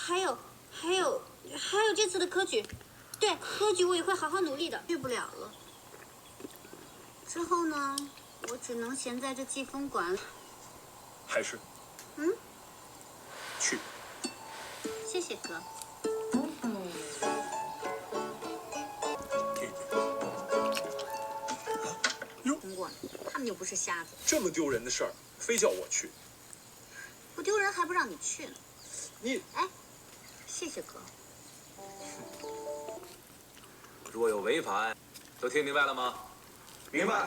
还有这次的科举，对科举我也会好好努力的。去不了了。之后呢，我只能闲在这季风馆。还是，去。谢谢哥。哟，风馆，他们又不是瞎子，这么丢人的事儿，非叫我去。不丢人还不让你去呢。你哎，谢谢哥。若有违反，都听明白了吗？明白。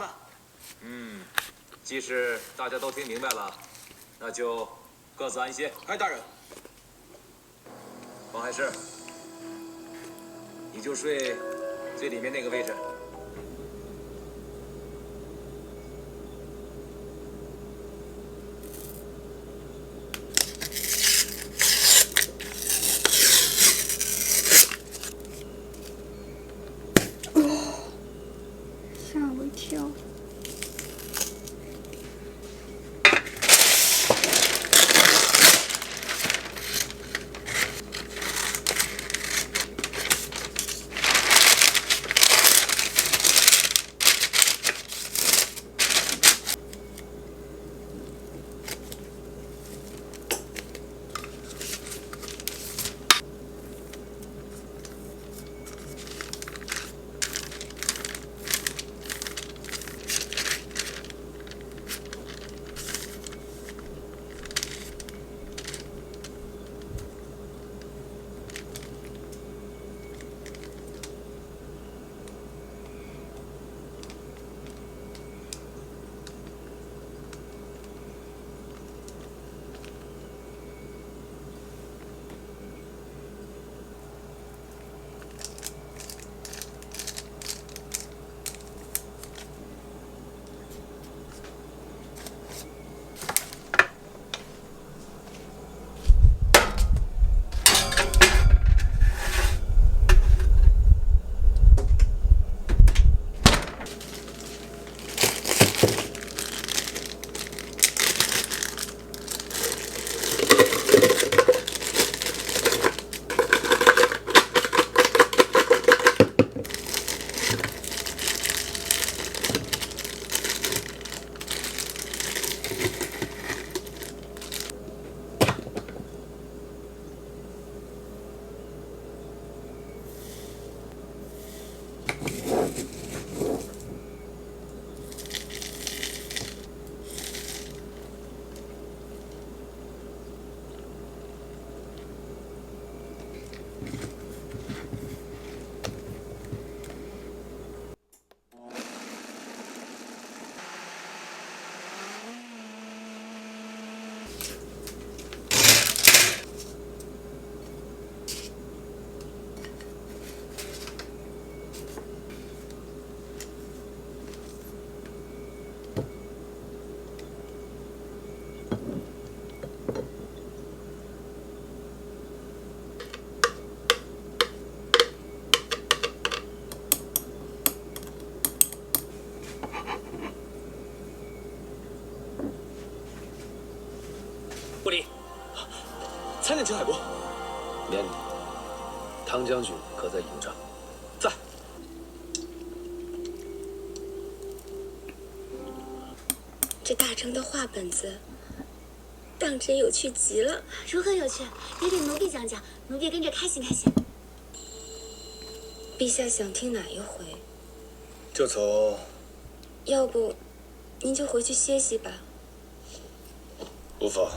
既是大家都听明白了，那就各自安歇。哎，大人，王海士，你就睡最里面那个位置。吓我一跳。不离，参见秦海伯。免礼。汤将军可在营帐？在。这大成的画本子，当真有趣极了。如何有趣？也给奴婢讲讲，奴婢跟着开心开心。陛下想听哪一回？就从要不，您就回去歇息吧。无妨。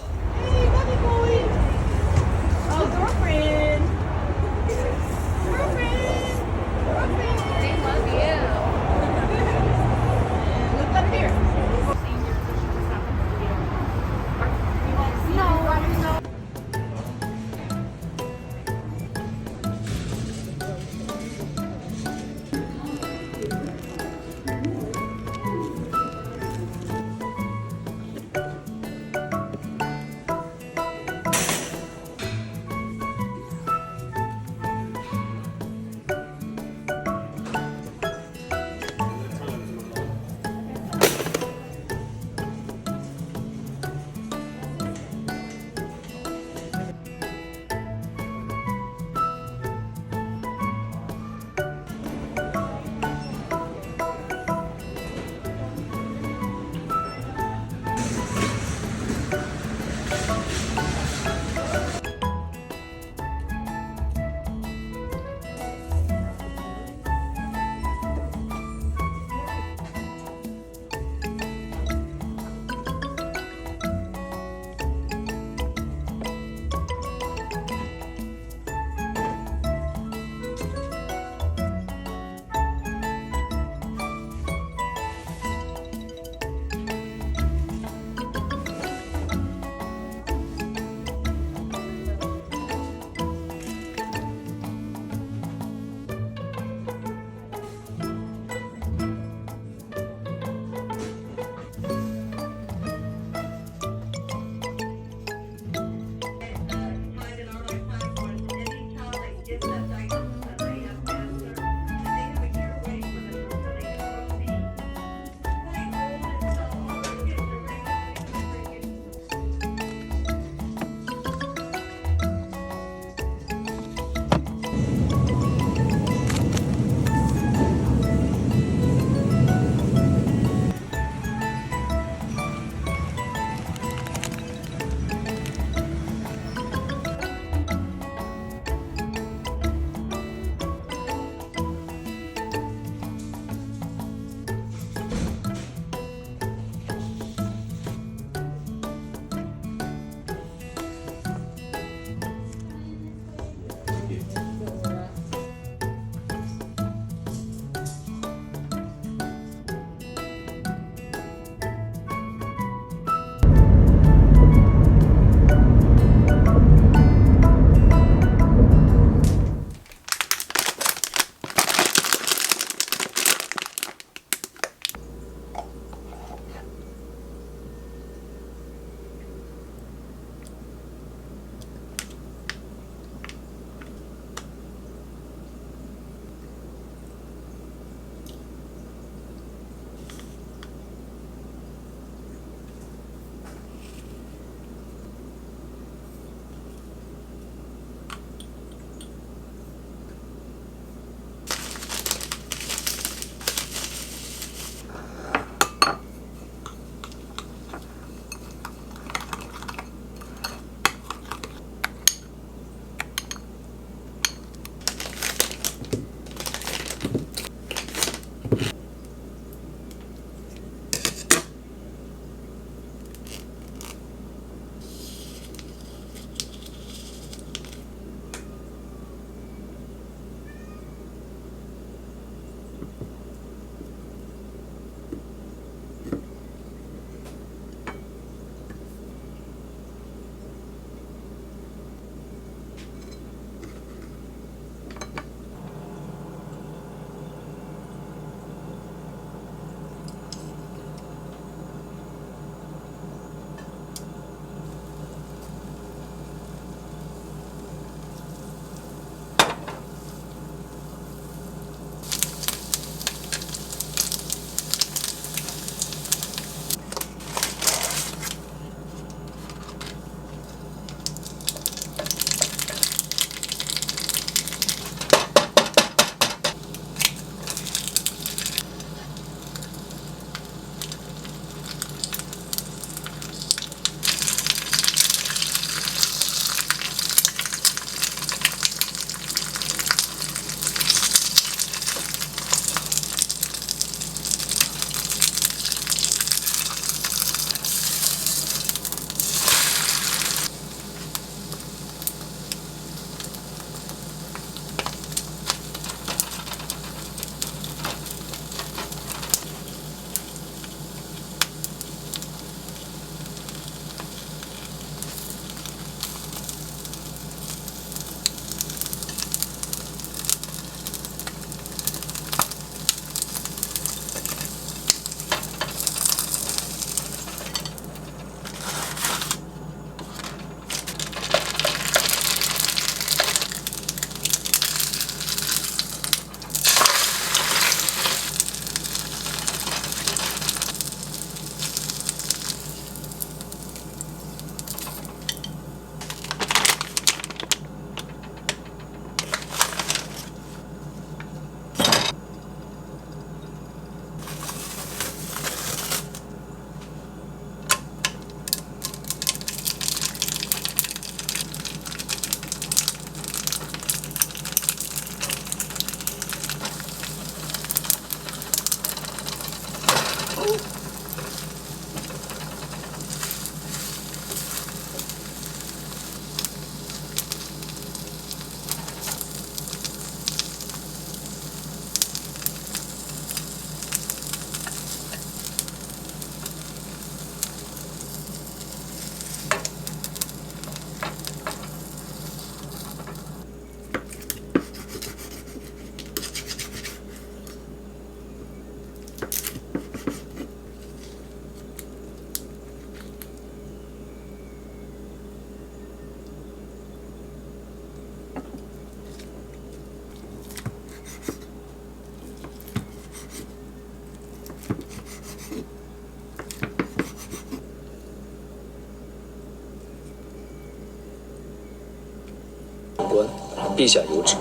官，陛下有旨，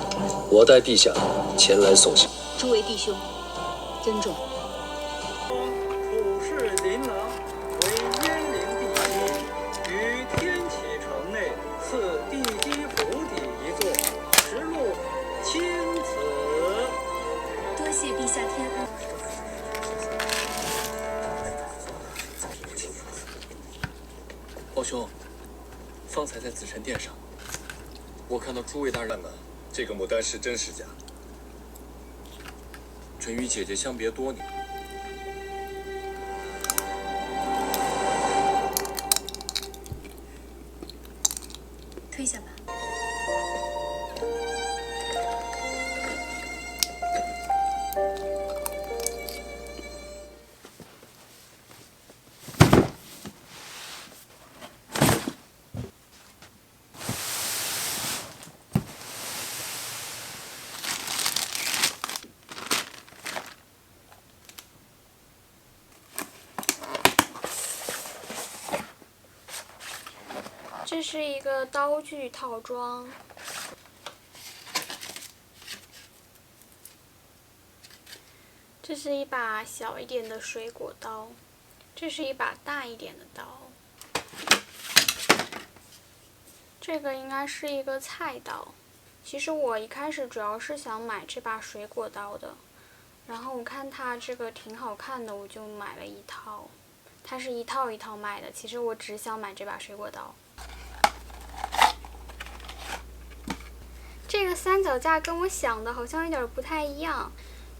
我代陛下前来送行。诸位弟兄，珍重。普氏琳琅为燕陵地基，于天启城内赐地基府邸一座，实录钦此。多谢陛下天恩。皇兄，方才在紫宸殿上，我看到诸位大人们，这个牡丹是真是假？臣与姐姐相别多年，退下吧。这是一个刀具套装，这是一把小一点的水果刀，这是一把大一点的刀，这个应该是一个菜刀。其实我一开始主要是想买这把水果刀的，然后我看它这个挺好看的，我就买了一套。它是一套一套卖的，其实我只想买这把水果刀。这个三脚架跟我想的好像有点不太一样，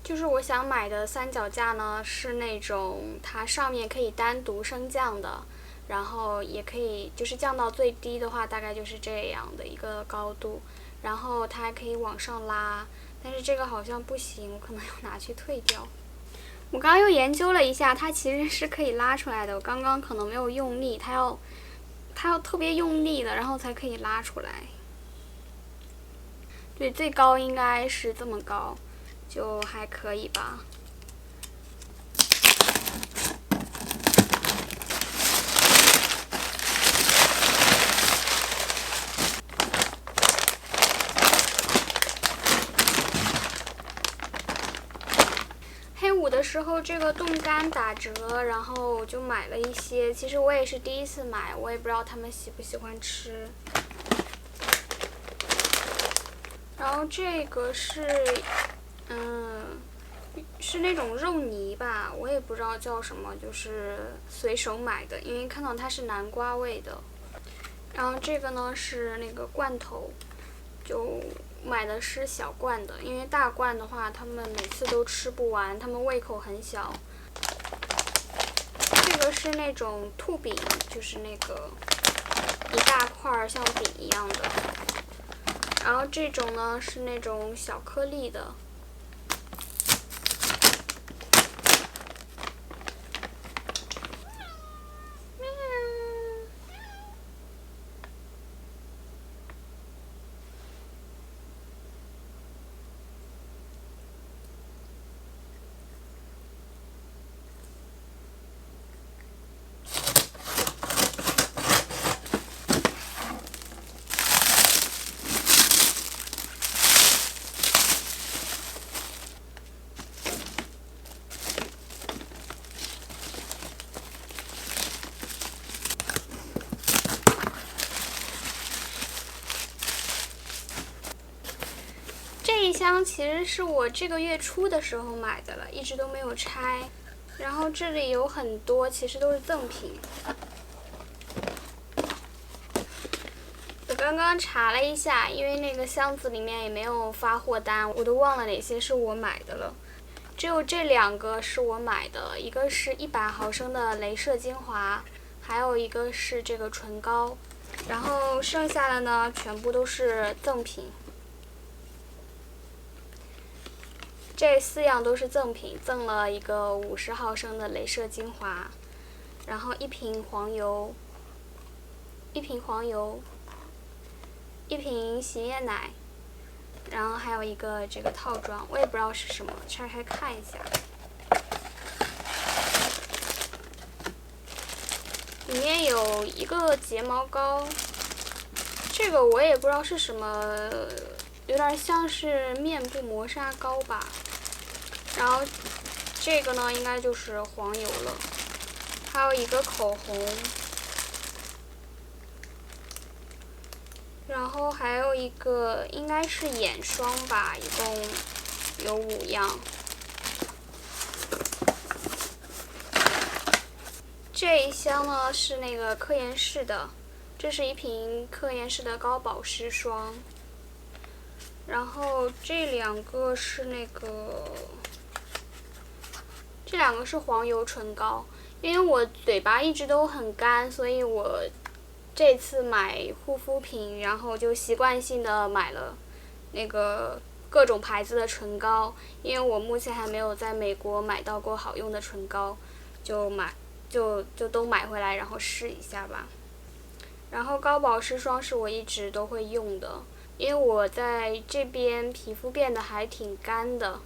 就是我想买的三脚架呢是那种它上面可以单独升降的，然后也可以就是降到最低的话大概就是这样的一个高度，然后它还可以往上拉，但是这个好像不行，我可能要拿去退掉。我刚刚又研究了一下，它其实是可以拉出来的，我刚刚可能没有用力，它要特别用力的，然后才可以拉出来。对，最高应该是这么高，就还可以吧。黑五的时候，这个冻干打折，然后我就买了一些。其实我也是第一次买，我也不知道他们喜不喜欢吃。然后这个是，是那种肉泥吧，我也不知道叫什么，就是随手买的，因为看到它是南瓜味的。然后这个呢是那个罐头，就买的是小罐的，因为大罐的话他们每次都吃不完，他们胃口很小。这个是那种兔饼，就是那个一大块像饼一样的。然后这种呢是那种小颗粒的。这一箱其实是我这个月初的时候买的了，一直都没有拆。然后这里有很多其实都是赠品。我刚刚查了一下，因为那个箱子里面也没有发货单，我都忘了哪些是我买的了。只有这2个是我买的，一个是100毫升的镭射精华，还有一个是这个唇膏，然后剩下的呢全部都是赠品。这4样都是赠品，赠了一个50毫升的镭射精华，然后1瓶黄油，一瓶洗面奶，然后还有一个这个套装，我也不知道是什么，拆开看一下。里面有一个睫毛膏，这个我也不知道是什么，有点像是面部磨砂膏吧。然后这个呢，应该就是黄油了。还有一个口红，然后还有一个应该是眼霜吧，一共有5样。这一箱呢是那个科颜氏的，这是一瓶科颜氏的高保湿霜。然后这2个是那个，这2个是黄油唇膏。因为我嘴巴一直都很干，所以我这次买护肤品，然后就习惯性的买了那个各种牌子的唇膏，因为我目前还没有在美国买到过好用的唇膏，就都买回来，然后试一下吧。然后高保湿霜是我一直都会用的，因为我在这边皮肤变得还挺干的。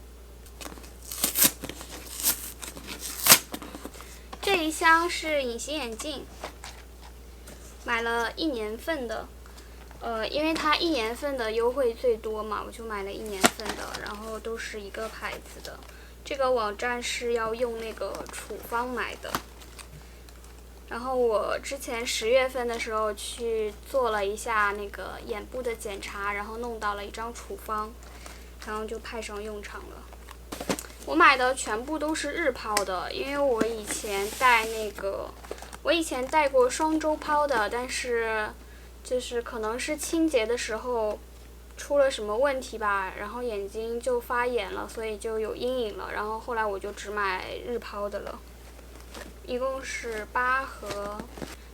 这一箱是隐形眼镜，买了1年份的，因为它1年份的优惠最多嘛，我就买了1年份的，然后都是一个牌子的。这个网站是要用那个处方买的。然后我之前10月份的时候去做了一下那个眼部的检查，然后弄到了一张处方，然后就派上用场了。我买的全部都是日抛的，因为我以前戴过双周抛的，但是就是可能是清洁的时候出了什么问题吧，然后眼睛就发炎了，所以就有阴影了，然后后来我就只买日抛的了。一共是8盒，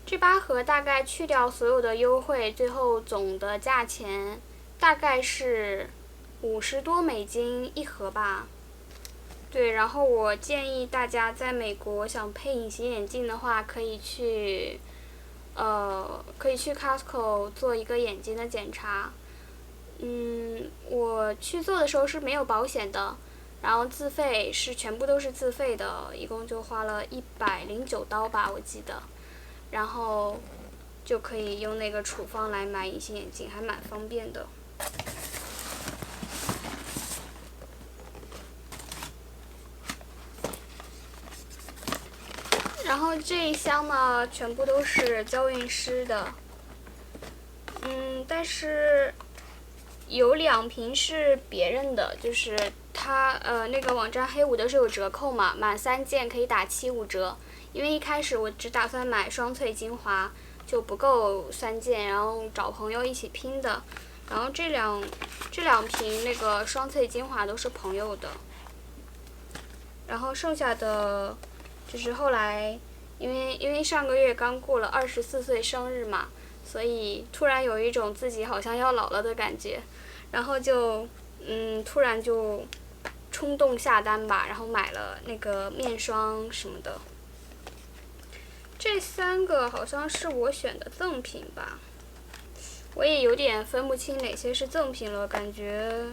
这8盒大概去掉所有的优惠，最后总的价钱大概是50多美金一盒吧。对，然后我建议大家在美国想配隐形眼镜的话，可以去 Costco 做一个眼睛的检查。我去做的时候是没有保险的，然后自费是全部都是自费的，一共就花了109刀吧，我记得。然后就可以用那个处方来买隐形眼镜，还蛮方便的。然后这一箱呢，全部都是娇韵诗的，但是有2瓶是别人的，就是它那个网站黑五的是有折扣嘛，满3件可以打75折。因为一开始我只打算买双萃精华，就不够3件，然后找朋友一起拼的。然后这两瓶那个双萃精华都是朋友的，然后剩下的就是后来，因为上个月刚过了24岁生日嘛，所以突然有一种自己好像要老了的感觉，然后就突然就冲动下单吧，然后买了那个面霜什么的。这3个好像是我选的赠品吧，我也有点分不清哪些是赠品了，感觉。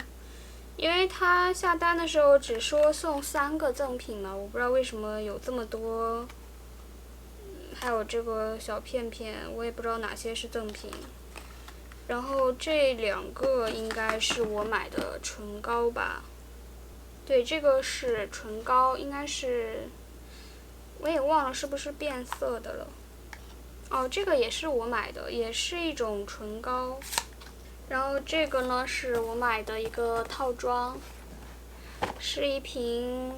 因为他下单的时候只说送3个赠品嘛，我不知道为什么有这么多。还有这个小片片，我也不知道哪些是赠品。然后这2个应该是我买的唇膏吧。对，这个是唇膏，应该是，我也忘了是不是变色的了。哦，这个也是我买的，也是一种唇膏。然后这个呢是我买的一个套装，是一瓶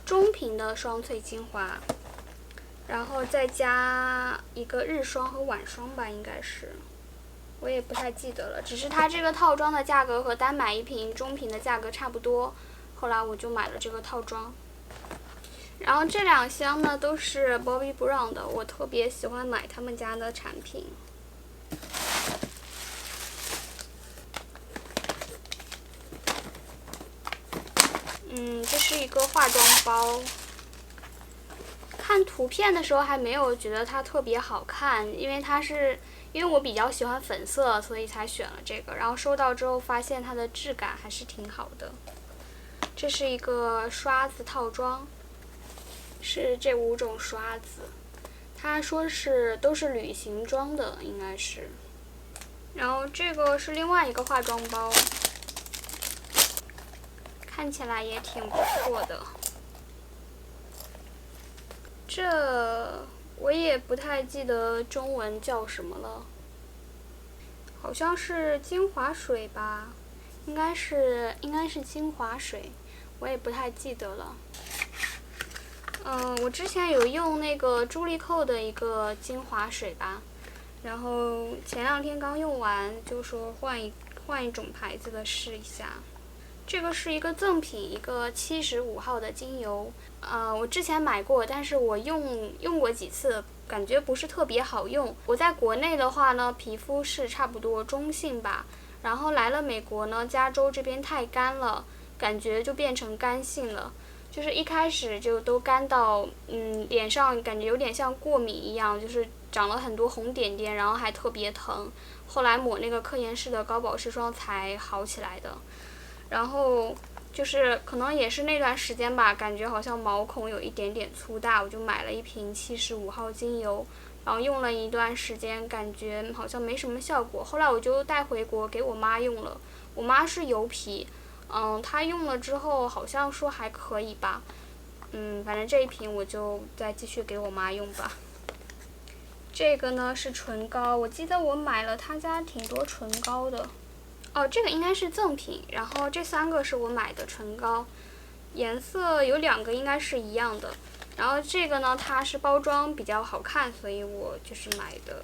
中瓶的双萃精华，然后再加一个日霜和晚霜吧，应该是，我也不太记得了。只是它这个套装的价格和单买一瓶中瓶的价格差不多，后来我就买了这个套装。然后这2箱呢都是 Bobbi Brown 的，我特别喜欢买他们家的产品。这是一个化妆包。看图片的时候还没有觉得它特别好看，因为我比较喜欢粉色，所以才选了这个。然后收到之后发现它的质感还是挺好的。这是一个刷子套装，是这5种刷子。他说都是旅行装的，应该是。然后这个是另外一个化妆包，看起来也挺不错的。这我也不太记得中文叫什么了，好像是精华水吧，应该是精华水，我也不太记得了。我之前有用那个茱莉蔻的一个精华水吧，然后前2天刚用完，就说换一种牌子的试一下。这个是一个赠品，一个75号的精油。我之前买过，但是我用过几次，感觉不是特别好用。我在国内的话呢，皮肤是差不多中性吧，然后来了美国呢，加州这边太干了，感觉就变成干性了。就是一开始就都干到，脸上感觉有点像过敏一样，就是长了很多红点点，然后还特别疼。后来抹那个科颜氏的高保湿霜才好起来的。然后就是可能也是那段时间吧，感觉好像毛孔有一点点粗大，我就买了一瓶75号精油，然后用了一段时间，感觉好像没什么效果。后来我就带回国给我妈用了，我妈是油皮。她用了之后好像说还可以吧，反正这一瓶我就再继续给我妈用吧。这个呢是唇膏，我记得我买了他家挺多唇膏的。这个应该是赠品，然后这3个是我买的唇膏，颜色有2个应该是一样的。然后这个呢它是包装比较好看，所以我就是买的。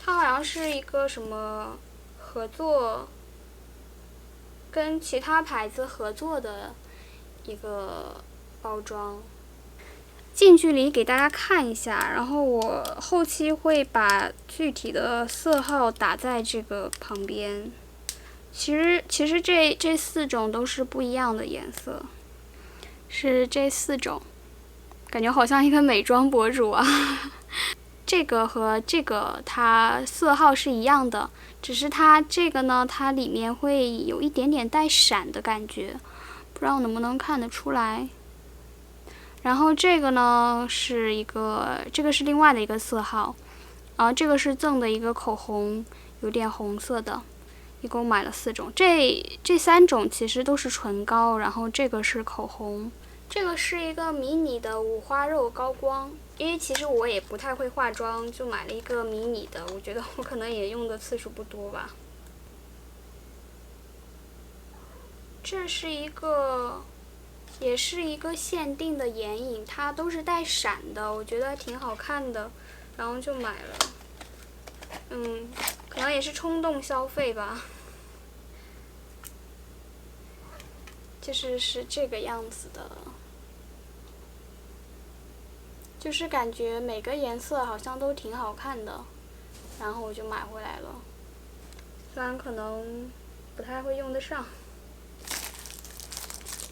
它好像是一个什么合作，跟其他牌子合作的一个包装。近距离给大家看一下，然后我后期会把具体的色号打在这个旁边。其实这4种都是不一样的颜色，是这4种，感觉好像一个美妆博主啊。这个和这个它色号是一样的，只是它这个呢，它里面会有一点点带闪的感觉，不知道能不能看得出来。然后这个呢这个是另外的一个色号，这个是赠的一个口红，有点红色的，一共买了4种。这3种其实都是唇膏，然后这个是口红。这个是一个迷你的五花肉高光，因为其实我也不太会化妆，就买了一个迷你的，我觉得我可能也用的次数不多吧。这是也是一个限定的眼影，它都是带闪的，我觉得挺好看的，然后就买了。可能也是冲动消费吧。是这个样子的，就是感觉每个颜色好像都挺好看的，然后我就买回来了，虽然可能不太会用得上。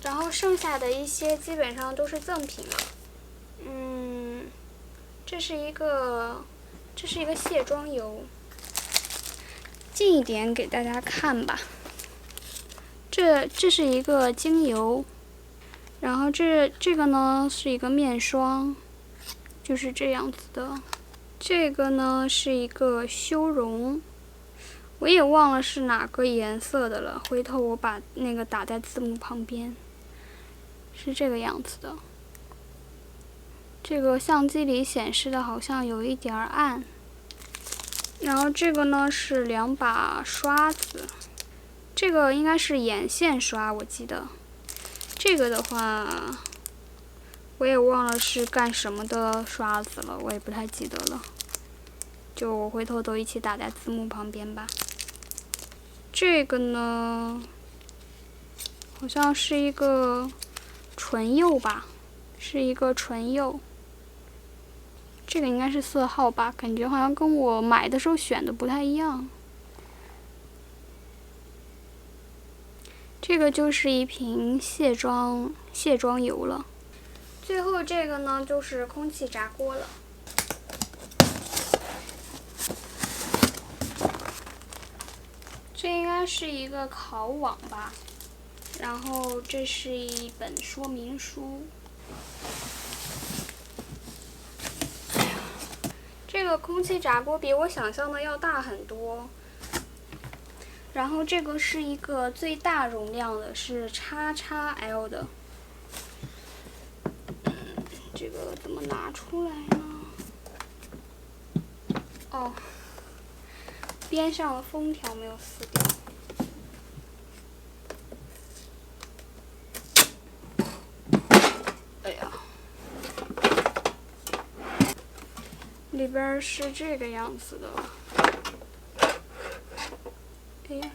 然后剩下的一些基本上都是赠品了。这是一个卸妆油，近一点给大家看吧。这是一个精油，然后这个呢是一个面霜，就是这样子的。这个呢是一个修容，我也忘了是哪个颜色的了，回头我把那个打在字幕旁边。是这个样子的，这个相机里显示的好像有一点暗。然后这个呢是2把刷子，这个应该是眼线刷，我记得。这个的话，我也忘了是干什么的刷子了，我也不太记得了。就我回头都一起打在字幕旁边吧。这个呢，好像是一个唇釉吧，是一个唇釉。这个应该是色号吧，感觉好像跟我买的时候选的不太一样。这个就是一瓶卸妆油了。最后这个呢就是空气炸锅了。这应该是一个烤网吧，然后这是一本说明书。这个空气炸锅比我想象的要大很多，然后这个是一个最大容量的，是 XXL 的。这个怎么拿出来呢？哦，边上的封条没有撕掉。哎呀，里边是这个样子的。哎呀。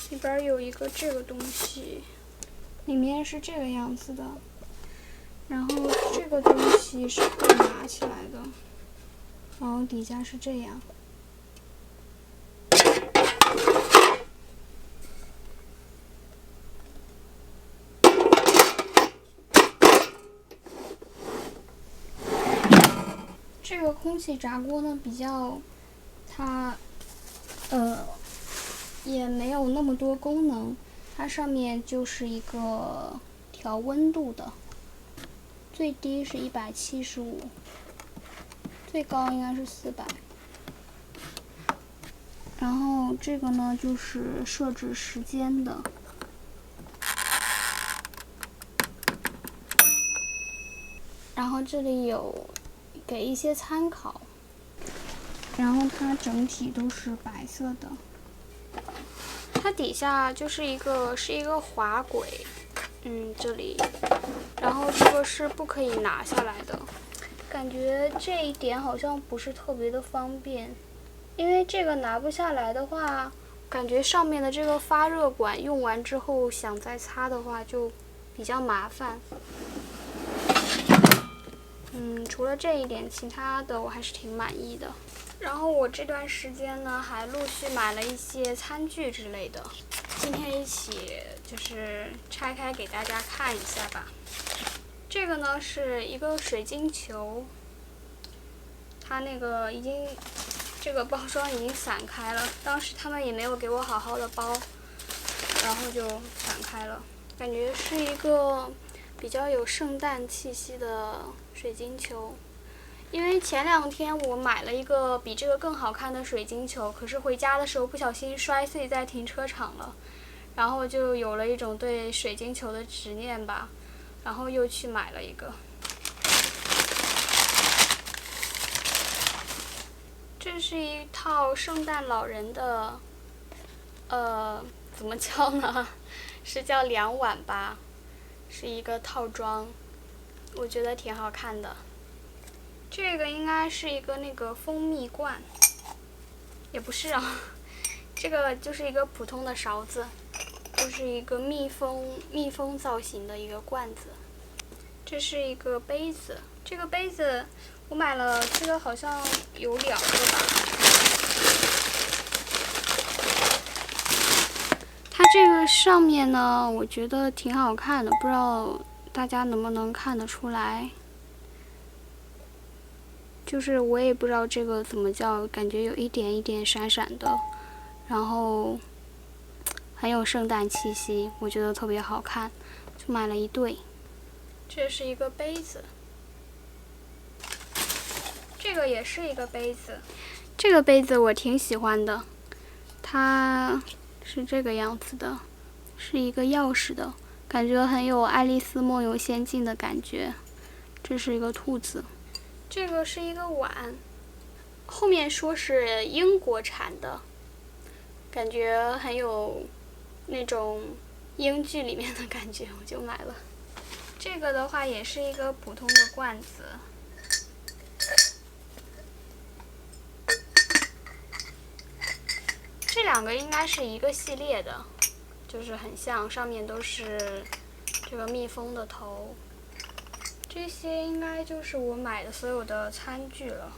里边有一个这个东西，里面是这个样子的，然后这个东西是可以拿起来的，然后底下是这样。这个空气炸锅呢，比较它也没有那么多功能，它上面就是一个调温度的，最低是175，最高应该是400。然后这个呢就是设置时间的，然后这里有给一些参考，然后它整体都是白色的。它底下就是一个滑轨，这里，然后这个是不可以拿下来的，感觉这一点好像不是特别的方便，因为这个拿不下来的话，感觉上面的这个发热管用完之后想再擦的话就比较麻烦。除了这一点，其他的我还是挺满意的。然后我这段时间呢，还陆续买了一些餐具之类的，今天一起就是拆开给大家看一下吧。这个呢是一个水晶球，它那个这个包装已经散开了，当时他们也没有给我好好的包，然后就散开了，感觉是一个比较有圣诞气息的水晶球。因为前2天我买了一个比这个更好看的水晶球，可是回家的时候不小心摔碎在停车场了，然后就有了一种对水晶球的执念吧，然后又去买了一个。这是一套圣诞老人的，怎么叫呢？是叫2碗吧，是一个套装，我觉得挺好看的。这个应该是一个那个蜂蜜罐，也不是啊，这个就是一个普通的勺子，就是一个蜜蜂造型的一个罐子。这是一个杯子，这个杯子我买了，这个好像有2个吧。它这个上面呢，我觉得挺好看的，不知道大家能不能看得出来。就是我也不知道这个怎么叫，感觉有一点一点闪闪的，然后很有圣诞气息，我觉得特别好看，就买了一对。这是一个杯子，这个也是一个杯子，这个杯子我挺喜欢的，它是这个样子的，是一个钥匙的，感觉很有《爱丽丝梦游仙境》的感觉。这是一个兔子。这个是一个碗，后面说是英国产的，感觉很有那种英剧里面的感觉，我就买了。这个的话也是一个普通的罐子。这2个应该是一个系列的，就是很像，上面都是这个蜜蜂的头。这些应该就是我买的所有的餐具了。